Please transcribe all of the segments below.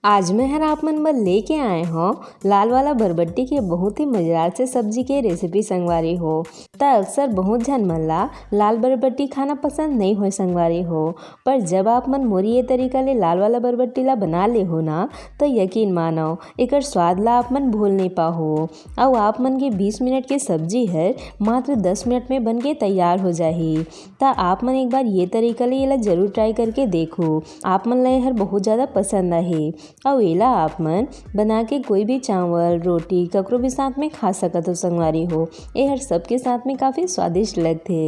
आज मैं हर आप मन बर लेके आए हो लाल वाला बरबट्टी के बहुत ही मजेदार से सब्जी के रेसिपी संगवारी हो। त अक्सर बहुत झन मन ला लाल बरबट्टी खाना पसंद नहीं हो संगवारी हो, पर जब आप मन मोरी ये तरीका ले लाल वाला बरबट्टी ला बना ले हो ना तो यकीन मानो एकर स्वाद ला आप मन भूल नहीं पाहो। और आप मन के 20 मिनट के सब्जी है मात्र 10 मिनट में बन के तैयार हो जाही। त आप मन एक बार ये तरीका ले ये जरूर ट्राई करके देखो, आप मन ला हर बहुत ज़्यादा पसंद आहे। और एला आप मन बना के कोई भी चावल रोटी ककरो भी साथ में खा सकत हो संगवारी हो। ये हर सबके साथ में काफ़ी स्वादिष्ट लगथे।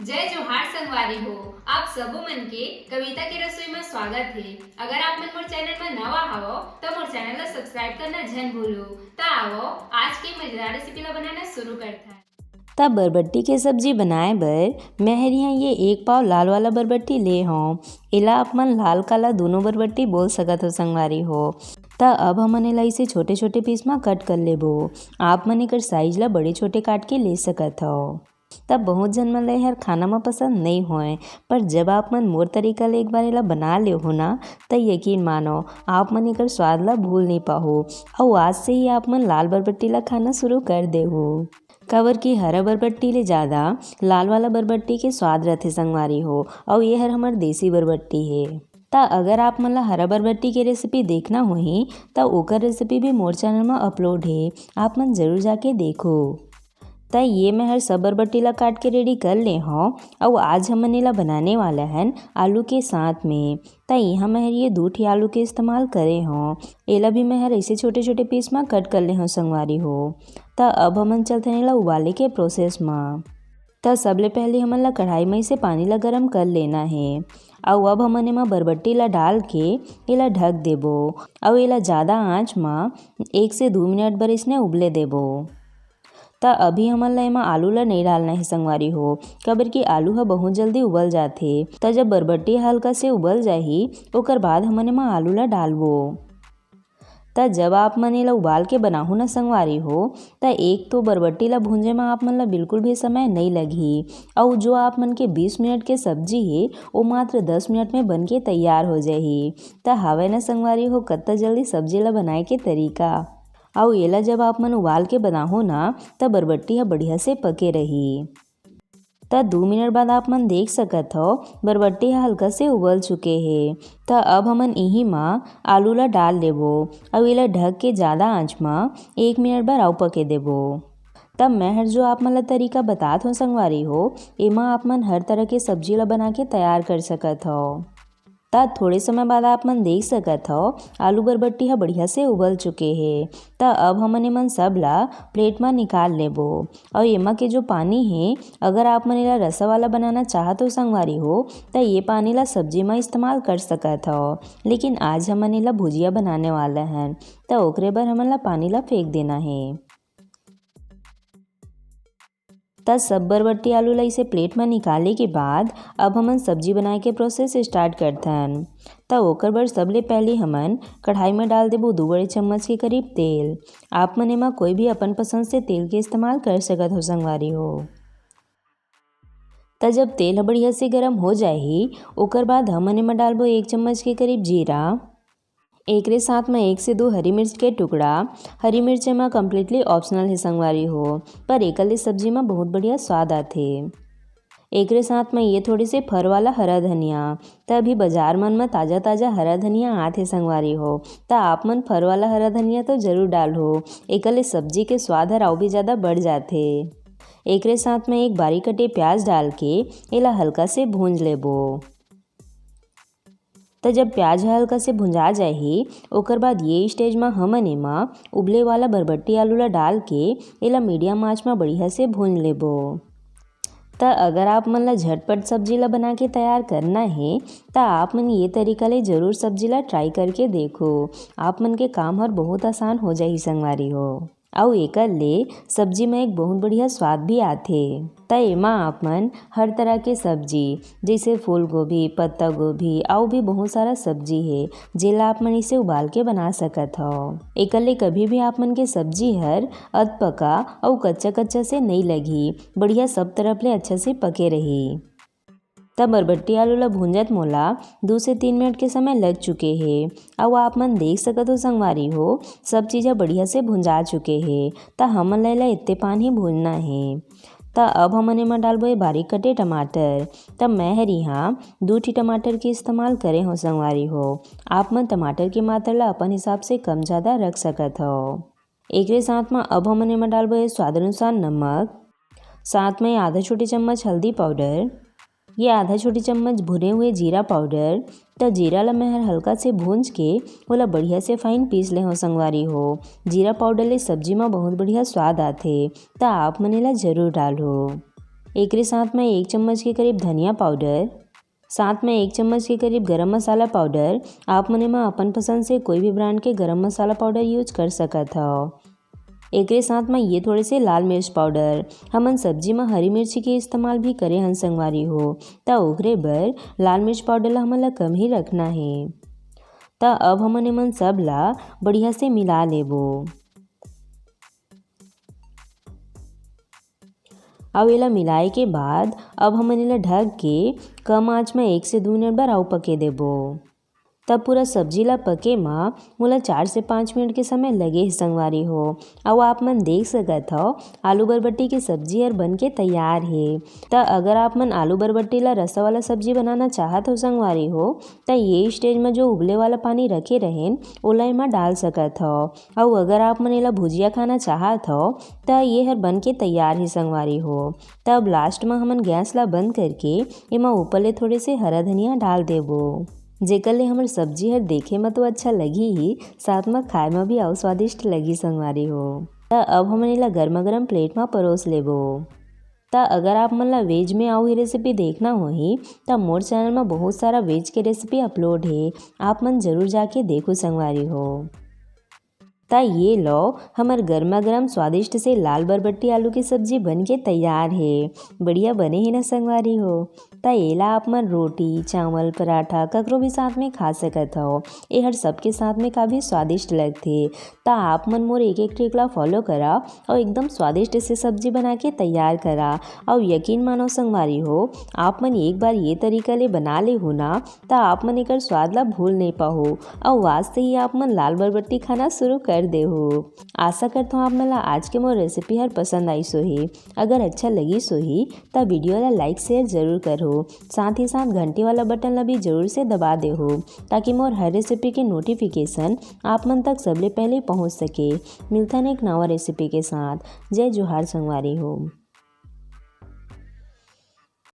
जय जोहार संगवारी हो, आप सबो मन के कविता के रसोई में स्वागत है। अगर आप मन मोर चैनल में नवा हवो तो मोर चैनल ला सब्सक्राइब करना झन भूलो। तो आओ आज के मजेदार रेसिपी ला बनाना शुरू करता है। तब बरबट्टी के सब्जी बनाए बर मैं यहाँ ये 1 पाव लाल वाला बरबट्टी ले हूँ। एला आप मन लाल काला दोनों बरबट्टी बोल सकत हो संगवारी हो। त अब हमन एला इसे छोटे छोटे पीस में कट कर लेबो। आप मन एकर साइज ला बड़े छोटे काट के ले सकत हो। तब बहुत जन मन ला हर खाना में पसंद नहीं होए, पर जब आप मन मोर तरीका ले एक बार एला बना ले हो ना तो यकीन मानो आप मन एकर स्वाद ला भूल नहीं पाहो। और आज से ही आप मन लाल बरबट्टी ला खाना शुरू कर दे हो। काबर की हरा बरबट्टी ले ज़्यादा लाल वाला बरबट्टी के स्वाद रहते संगवारी हो। और ये हर हमार देसी बरबट्टी है। त अगर आप मन ला हरा बरबट्टी के रेसिपी देखना होही तो ओकर रेसिपी भी मोर चैनल में अपलोड है, आप मन जरूर जाके देखो। त ये मैं हर सब बरबट्टी ला काट के रेडी कर ले हूँ। और आज हमन एला बनाने वाला है आलू के साथ में। त यहाँ मैं हर ये 2 ठी आलू के इस्तेमाल करे हूँ। एला भी मैं हर ऐसे छोटे छोटे पीस में कट कर ले हूँ संगवारी हो। त अब हमन चलते एला उबाले के प्रोसेस में। त सबले पहले हमन ला कढ़ाई में से पानी ला गरम कर लेना है। और अब हमन एमा बरबट्टी ला डाल के एला ढक देबो। और एला ज़्यादा आँच में 1 से 2 मिनट बर इसने उबले देबो। त अभी हमन ला एमा आलू ला नहीं डालना है संगवारी हो, काबर की आलू ह बहुत जल्दी उबल जाथे। त जब बरबट्टी हल्का से उबल जाही ओकर बाद हमन एमा आलू ला डालबो। त जब आप मन एला उबाल के बनाहू ना संगवारी हो त एक तो बरबट्टी ला भूंजे में आप मन ला बिल्कुल भी समय नहीं लगही। और जो आप मन के 20 मिनट के सब्जी है वो मात्र 10 मिनट में बन के तैयार हो जाही। त हावे ना संगवारी हो कत्ता जल्दी सब्जी ला बनाए के तरीका। और एला जब आप मन उबाल के बनाहो ना त बरबट्टी ह बढ़िया से पके रही। त 2 मिनट बाद आप मन देख सकत हो बरबट्टी ह हल्का से उबल चुके है। त अब हमन यही में आलू ला डाल लेबो। और एला ढक के ज़्यादा आँच में 1 मिनट बर आउ पके देबो। तब मैं हर जो आप मन ला तरीका बतात हो संगवारी हो, एमा आप मन हर तरह के सब्जी ला बना के तैयार कर सकत हो। त थोड़े समय बाद आप मन देख सकत हो आलू बरबट्टी ह बढ़िया से उबल चुके है। त अब हमन एमन सब ला प्लेट में निकाल लेबो। और एमा के जो पानी है अगर आप मन एला रसा वाला बनाना चाहत हो संगवारी हो त ये पानी ला सब्जी में इस्तेमाल कर सकत हो। लेकिन आज हमन एला भुजिया बनाने वाला है त ओकरे बर हमन ला पानी ला फेंक देना है। त सब बरबट्टी आलू ला इसे प्लेट में निकाले के बाद अब हमन सब्जी बनाए के प्रोसेस स्टार्ट करथन। त ओकर बर सबले पहले हमन कढ़ाई में डाल देबो 2 बड़े चम्मच के करीब तेल। आप मन एमा कोई भी अपन पसंद से तेल के इस्तेमाल कर सकत हो संगवारी हो। त जब तेल बढ़िया से गरम हो जाही ओकर बाद हमन एमा डालबो 1 चम्मच के करीब जीरा। एकरे साथ में 1 से 2 हरी मिर्च के टुकड़ा। हरी मिर्च एमा कम्प्लीटली ऑप्शनल है संगवारी हो, पर एकर ले सब्जी में बहुत बढ़िया स्वाद आथे। एकरे साथ में ये थोड़ी से फर वाला हरा धनिया। त अभी बाजार मन में ताज़ा ताज़ा हरा धनिया आथे संगवारी हो। त आप मन फर वाला हरा धनिया तो जरूर डालो, एकर ले सब्जी के स्वाद हर और भी ज़्यादा बढ़ जाथे। एकरे साथ में एक बारीक कटे प्याज डाल के एला हल्का से भूंज लेबो। त जब प्याज हल्का से भुंजा जाही ओकर बाद ये स्टेज में हमन एमा उबले वाला बरबट्टी आलू ला डाल के एला मीडियम आंच में बढ़िया से भून लेबो। त अगर आप मन ला झटपट सब्जी ला बना के तैयार करना है त आप मन ये तरीका ले जरूर सब्जी ला ट्राई करके देखो। आप मन के काम हर बहुत आसान हो जाही संगवारी हो। और एकर ले सब्जी में एक बहुत बढ़िया स्वाद भी आथे। त एमा आप मन हर तरह के सब्जी जैसे फूल गोभी पत्ता गोभी और भी बहुत सारा सब्जी है जेला आप मन इसे उबाल के बना सकत हो। एकर ले कभी भी आप मन के सब्जी हर अध पका और कच्चा कच्चा से नहीं लगी, बढ़िया सब तरफ ले अच्छा से पके रही। तब बरबट्टी आलू ला भूंजत मोला 2 से 3 मिनट के समय लग चुके हैं। अब आप मन देख सकत हो संगवारी हो सब चीज़ बढ़िया से भुंजा चुके हैं। त हमन ला इतने पानी भूनना है। त अब हमन एमा डालबो ये बारीक कटे टमाटर। तब मैं हर यहाँ 2 ठी टमाटर के इस्तेमाल करे हो संगवारी हो। आप मन टमाटर की मात्रा ला अपन हिसाब से कम ज़्यादा रख सकत हो। एकरे साथ में अब हमन एमा डालबो ये स्वाद अनुसार नमक, साथ में आधा छोटी चम्मच हल्दी पाउडर, ये आधा छोटी चम्मच भुने हुए जीरा पाउडर। तो जीरा ला मैं हल्का से भूंज के ओला बढ़िया से फाइन पीस ले हो संगवारी हो। जीरा पाउडर ले सब्जी में बहुत बढ़िया स्वाद आथे तो आप मन एला जरूर डालो। एकरे साथ में 1 चम्मच के करीब धनिया पाउडर, साथ में 1 चम्मच के करीब गरम मसाला पाउडर। आप मन एमा अपन पसंद से कोई भी ब्रांड के गरम मसाला पाउडर यूज कर सकत हो। एकरे साथ में ये थोड़े से लाल मिर्च पाउडर। हमन सब्जी में हरी मिर्ची के इस्तेमाल भी करे हन संगवारी हो। त ओकरे बर लाल मिर्च पाउडर ला हमन ला कम ही रखना है। त अब हमन एमन सब ला बढ़िया से मिला लेबो। अब एला मिलाए के बाद अब हमन एला ढक के कम आंच में 1 से 2 मिनट बर आउ पके देबो। तब पूरा सब्जी ला पके माँ मोला 4 से 5 मिनट के समय लगे है संगवारी हो। अब आप मन देख सकत हो आलू बरबट्टी की सब्जी हर बन के तैयार है। त अगर आप मन आलू बरबट्टी ला रसा वाला सब्जी बनाना चाहत हो संगवारी हो त ये स्टेज में जो उबले वाला पानी रखे रहेन ओला एमा डाल सकत हो। और अगर आप मन एला भुजिया खाना चाहत हो त ये हर बन के तैयार है संगवारी हो। तब लास्ट में हमन गैस ला बंद करके एमा ऊपर ले थोड़े से हरा धनिया डाल देबो। जेकर ले हमर सब्जी हर देखे में तो अच्छा लगी ही, साथ में खाए में भी और स्वादिष्ट लगी संगवारी हो। त अब हमन एला गर्मा गर्म प्लेट में परोस लेबो। त अगर आप मन ला वेज में आउ ही रेसिपी देखना होही त मोर चैनल में बहुत सारा वेज के रेसिपी अपलोड है। आप मन जरूर जाके देखो संगवारी हो। त ये लो हमर गर्मा गर्म स्वादिष्ट से लाल बरबट्टी आलू की सब्जी बन के तैयार है। बढ़िया बने ही ना संगवारी हो। त एला आप मन रोटी, चावल, पराठा ककरो भी साथ में खा सकत हो। ये हर सबके साथ में काफ़ी स्वादिष्ट लगथे। त आप मन मोर एक ट्रिक ला फॉलो करा और एकदम स्वादिष्ट से सब्जी बना के तैयार करा। और यकीन मानो संगवारी हो आप मन एक बार ये तरीका ले बना ले हो ना त आप मन एकर स्वाद ला भूल नहीं पाहो और वास्ते ही आप मन लाल बरबट्टी खाना शुरू कर दे हो। आशा करता हूँ आप मन ला आज के मोर रेसिपी हर पसंद आई सोही। अगर अच्छा लगी सोही त वीडियो ला लाइक शेयर जरूर करो। साथ ही साथ घंटी वाला बटन ला भी जरूर से दबा दे हो ताकि मोर हर रेसिपी के नोटिफिकेशन आप मन तक सबले पहले पहुँच सके। मिलता है एक नवा रेसिपी के साथ। जय जोहार संगवारी हो।